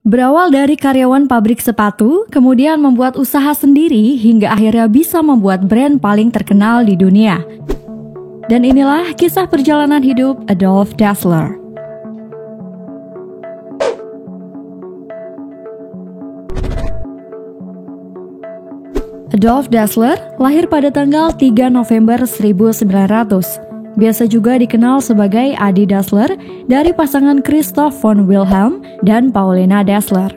Berawal dari karyawan pabrik sepatu, kemudian membuat usaha sendiri hingga akhirnya bisa membuat brand paling terkenal di dunia. Dan inilah kisah perjalanan hidup Adolf Dassler. Adolf Dassler lahir pada tanggal 3 November 1900. Biasa juga dikenal sebagai Adi Dassler dari pasangan Christoph von Wilhelm dan Paulina Dassler.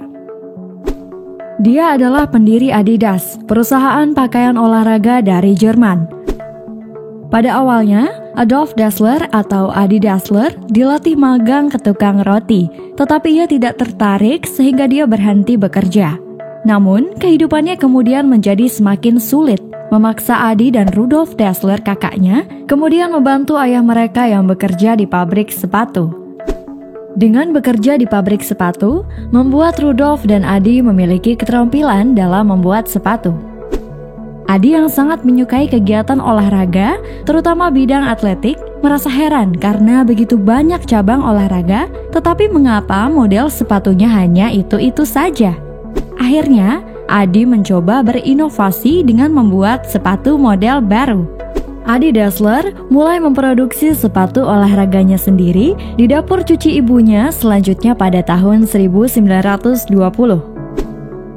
Dia adalah pendiri Adidas, perusahaan pakaian olahraga dari Jerman. Pada awalnya, Adolf Dassler atau Adi Dassler dilatih magang ke tukang roti, tetapi ia tidak tertarik sehingga dia berhenti bekerja. Namun, kehidupannya kemudian menjadi semakin sulit, memaksa Adi dan Rudolf Dassler kakaknya kemudian membantu ayah mereka yang bekerja di pabrik sepatu. Dengan bekerja di pabrik sepatu, membuat Rudolf dan Adi memiliki keterampilan dalam membuat sepatu. Adi yang sangat menyukai kegiatan olahraga, terutama bidang atletik, merasa heran karena begitu banyak cabang olahraga, tetapi mengapa model sepatunya hanya itu-itu saja? Akhirnya, Adi mencoba berinovasi dengan membuat sepatu model baru. Adi Dassler mulai memproduksi sepatu olahraganya sendiri di dapur cuci ibunya selanjutnya pada tahun 1920.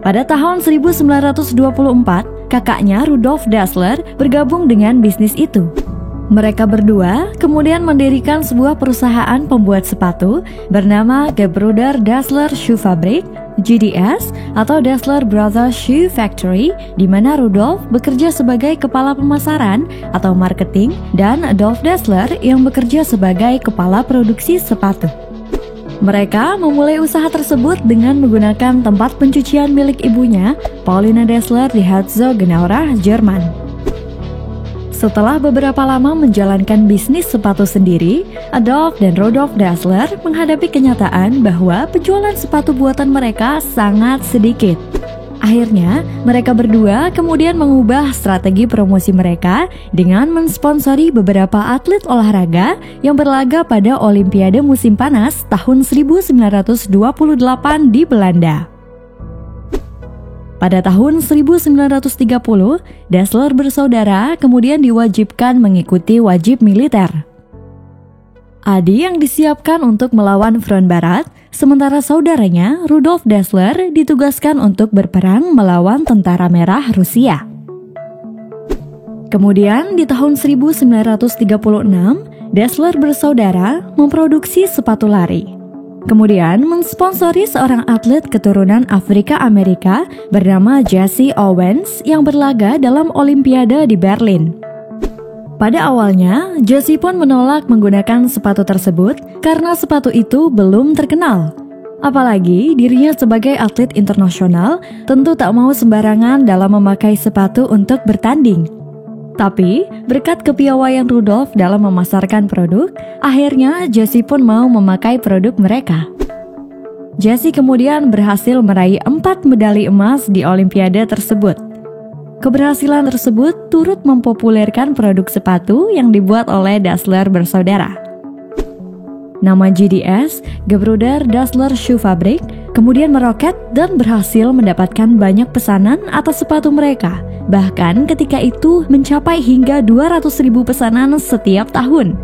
Pada tahun 1924, kakaknya Rudolf Dassler bergabung dengan bisnis itu. Mereka berdua kemudian mendirikan sebuah perusahaan pembuat sepatu bernama Gebr. Dassler Schuhfabrik (GDS) atau Dassler Brothers Shoe Factory, di mana Rudolf bekerja sebagai kepala pemasaran atau marketing dan Adolf Dassler yang bekerja sebagai kepala produksi sepatu. Mereka memulai usaha tersebut dengan menggunakan tempat pencucian milik ibunya, Paulina Dassler di Herzogenaurach, Jerman. Setelah beberapa lama menjalankan bisnis sepatu sendiri, Adolf dan Rudolf Dassler menghadapi kenyataan bahwa penjualan sepatu buatan mereka sangat sedikit. Akhirnya, mereka berdua kemudian mengubah strategi promosi mereka dengan mensponsori beberapa atlet olahraga yang berlaga pada Olimpiade musim panas tahun 1928 di Belanda. Pada tahun 1930, Dassler bersaudara kemudian diwajibkan mengikuti wajib militer. Adi yang disiapkan untuk melawan Front Barat, sementara saudaranya Rudolf Dassler ditugaskan untuk berperang melawan Tentara Merah Rusia. Kemudian di tahun 1936, Dassler bersaudara memproduksi sepatu lari. Kemudian mensponsori seorang atlet keturunan Afrika Amerika bernama Jesse Owens yang berlaga dalam Olimpiade di Berlin. Pada awalnya, Jesse pun menolak menggunakan sepatu tersebut karena sepatu itu belum terkenal. Apalagi dirinya sebagai atlet internasional tentu tak mau sembarangan dalam memakai sepatu untuk bertanding. Tapi, berkat kepiawaian Rudolf dalam memasarkan produk, akhirnya Jesse pun mau memakai produk mereka. Jesse kemudian berhasil meraih 4 medali emas di Olimpiade tersebut. Keberhasilan tersebut turut mempopulerkan produk sepatu yang dibuat oleh Dassler bersaudara. Nama GDS, Gebr. Dassler Schuhfabrik, kemudian meroket dan berhasil mendapatkan banyak pesanan atas sepatu mereka. Bahkan ketika itu mencapai hingga 200.000 pesanan setiap tahun.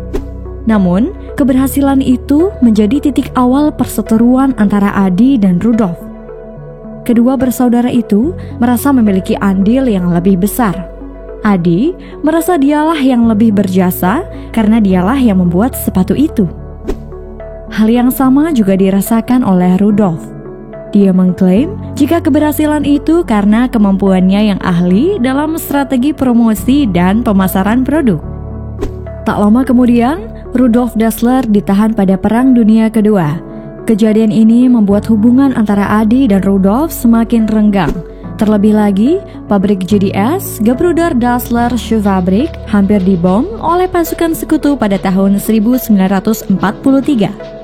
Namun, keberhasilan itu menjadi titik awal perseteruan antara Adi dan Rudolf. Kedua bersaudara itu merasa memiliki andil yang lebih besar. Adi merasa dialah yang lebih berjasa karena dialah yang membuat sepatu itu. Hal yang sama juga dirasakan oleh Rudolf. Dia mengklaim jika keberhasilan itu karena kemampuannya yang ahli dalam strategi promosi dan pemasaran produk. Tak lama kemudian, Rudolf Dassler ditahan pada Perang Dunia Kedua. Kejadian ini membuat hubungan antara Adi dan Rudolf semakin renggang. Terlebih lagi, pabrik GDS, Gebr. Dassler Schuhfabrik, hampir dibom oleh pasukan sekutu pada tahun 1943.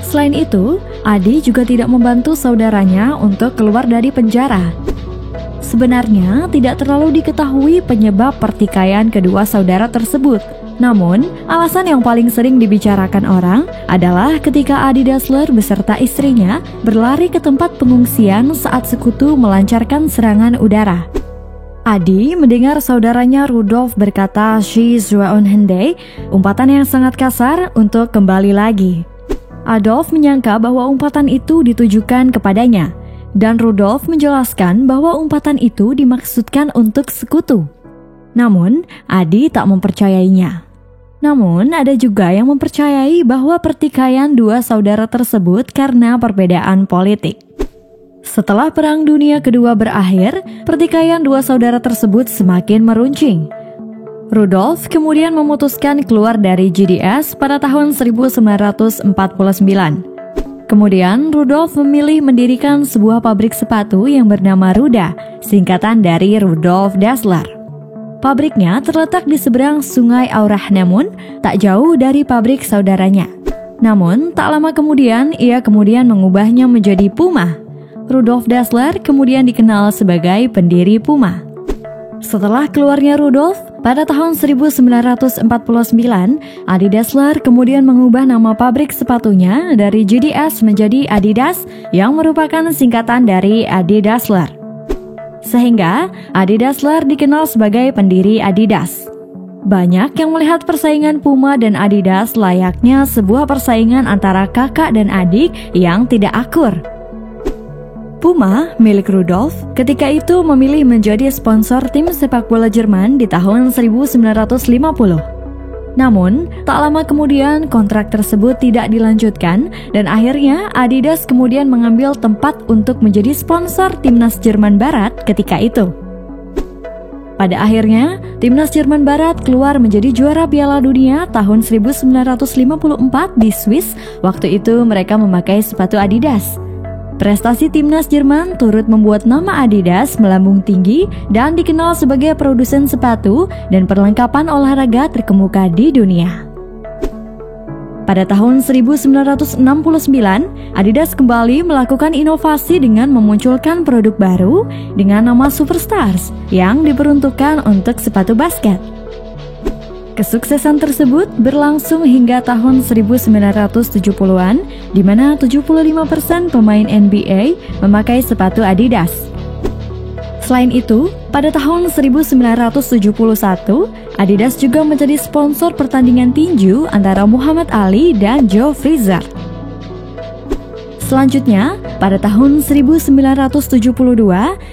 Selain itu, Adi juga tidak membantu saudaranya untuk keluar dari penjara. Sebenarnya tidak terlalu diketahui penyebab pertikaian kedua saudara tersebut, Namun, alasan yang paling sering dibicarakan orang adalah ketika Adi Dassler beserta istrinya berlari ke tempat pengungsian saat sekutu melancarkan serangan udara. Adi mendengar saudaranya Rudolf berkata "She's on Hende", umpatan yang sangat kasar untuk kembali lagi. Adolf menyangka bahwa umpatan itu ditujukan kepadanya, dan Rudolf menjelaskan bahwa umpatan itu dimaksudkan untuk sekutu. Namun, Adi tak mempercayainya. Namun, ada juga yang mempercayai bahwa pertikaian dua saudara tersebut karena perbedaan politik. Setelah Perang Dunia Kedua berakhir, pertikaian dua saudara tersebut semakin meruncing. Rudolf kemudian memutuskan keluar dari GDS pada tahun 1949. Kemudian, Rudolf memilih mendirikan sebuah pabrik sepatu yang bernama Ruda, singkatan dari Rudolf Dassler. Pabriknya terletak di seberang Sungai Aurachnemun, tak jauh dari pabrik saudaranya. Namun, tak lama kemudian, ia kemudian mengubahnya menjadi Puma. Rudolf Dassler kemudian dikenal sebagai pendiri Puma. Setelah keluarnya Rudolf, pada tahun 1949, Adi Dassler kemudian mengubah nama pabrik sepatunya dari GDS menjadi Adidas yang merupakan singkatan dari Adi Dassler. Sehingga Adi Dassler dikenal sebagai pendiri Adidas. Banyak yang melihat persaingan Puma dan Adidas layaknya sebuah persaingan antara kakak dan adik yang tidak akur. Puma, milik Rudolf, ketika itu memilih menjadi sponsor tim sepak bola Jerman di tahun 1950. Namun, tak lama kemudian kontrak tersebut tidak dilanjutkan dan akhirnya Adidas kemudian mengambil tempat untuk menjadi sponsor timnas Jerman Barat ketika itu. Pada akhirnya, timnas Jerman Barat keluar menjadi juara Piala Dunia tahun 1954 di Swiss. Waktu itu mereka memakai sepatu Adidas. Prestasi timnas Jerman turut membuat nama Adidas melambung tinggi dan dikenal sebagai produsen sepatu dan perlengkapan olahraga terkemuka di dunia. Pada tahun 1969, Adidas kembali melakukan inovasi dengan memunculkan produk baru dengan nama Superstars yang diperuntukkan untuk sepatu basket. Kesuksesan tersebut berlangsung hingga tahun 1970-an, di mana 75% pemain NBA memakai sepatu Adidas. Selain itu, pada tahun 1971, Adidas juga menjadi sponsor pertandingan tinju antara Muhammad Ali dan Joe Frazier. Selanjutnya, pada tahun 1972,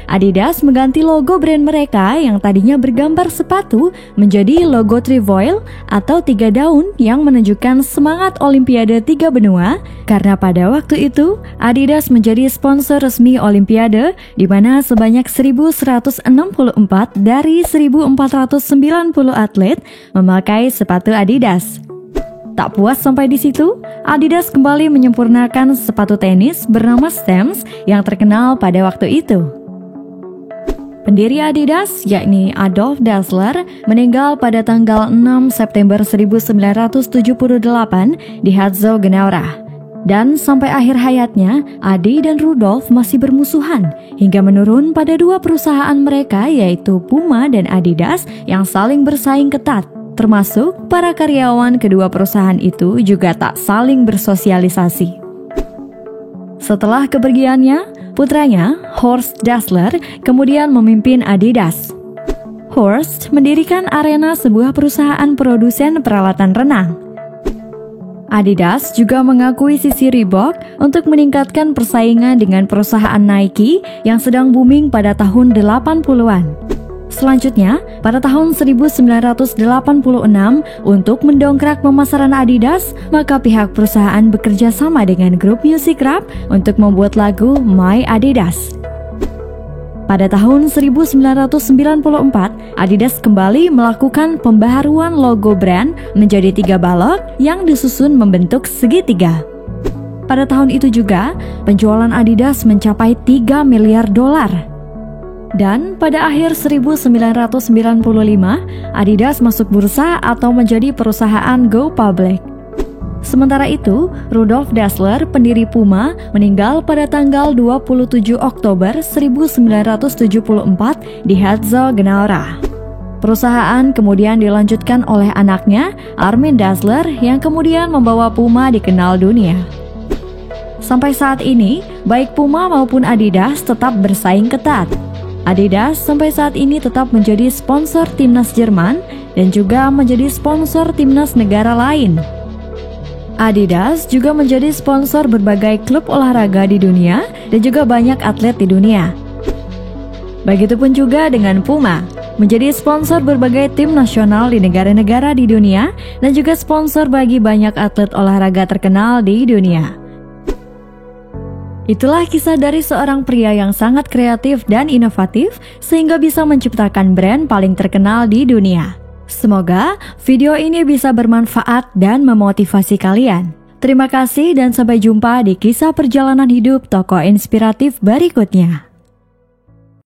Adidas mengganti logo brand mereka yang tadinya bergambar sepatu menjadi logo Trefoil atau 3 daun yang menunjukkan semangat Olimpiade 3 benua, karena pada waktu itu Adidas menjadi sponsor resmi Olimpiade di mana sebanyak 1.164 dari 1.490 atlet memakai sepatu Adidas. Tak puas sampai di situ, Adidas kembali menyempurnakan sepatu tenis bernama Stems yang terkenal pada waktu itu. Pendiri Adidas, yakni Adolf Dassler, meninggal pada tanggal 6 September 1978 di Herzogenaurach. Dan sampai akhir hayatnya, Adi dan Rudolf masih bermusuhan hingga menurun pada dua perusahaan mereka yaitu Puma dan Adidas yang saling bersaing ketat. Termasuk para karyawan kedua perusahaan itu juga tak saling bersosialisasi. Setelah kepergiannya, putranya, Horst Dassler, kemudian memimpin Adidas. Horst mendirikan Arena, sebuah perusahaan produsen peralatan renang. Adidas juga mengakuisisi Reebok untuk meningkatkan persaingan dengan perusahaan Nike yang sedang booming pada tahun 80-an. Selanjutnya, pada tahun 1986, untuk mendongkrak pemasaran Adidas, maka pihak perusahaan bekerja sama dengan grup musik rap untuk membuat lagu My Adidas. Pada tahun 1994, Adidas kembali melakukan pembaharuan logo brand menjadi 3 balok yang disusun membentuk segitiga. Pada tahun itu juga, penjualan Adidas mencapai $3 miliar. Dan pada akhir 1995, Adidas masuk bursa atau menjadi perusahaan go public. Sementara itu, Rudolf Dassler, pendiri Puma, meninggal pada tanggal 27 Oktober 1974 di Herzogenaurach. Perusahaan kemudian dilanjutkan oleh anaknya, Armin Dassler, yang kemudian membawa Puma dikenal dunia. Sampai saat ini, baik Puma maupun Adidas tetap bersaing ketat. Adidas sampai saat ini tetap menjadi sponsor timnas Jerman dan juga menjadi sponsor timnas negara lain. Adidas juga menjadi sponsor berbagai klub olahraga di dunia dan juga banyak atlet di dunia. Begitupun juga dengan Puma, menjadi sponsor berbagai tim nasional di negara-negara di dunia dan juga sponsor bagi banyak atlet olahraga terkenal di dunia. Itulah kisah dari seorang pria yang sangat kreatif dan inovatif sehingga bisa menciptakan brand paling terkenal di dunia. Semoga video ini bisa bermanfaat dan memotivasi kalian. Terima kasih dan sampai jumpa di kisah perjalanan hidup tokoh inspiratif berikutnya.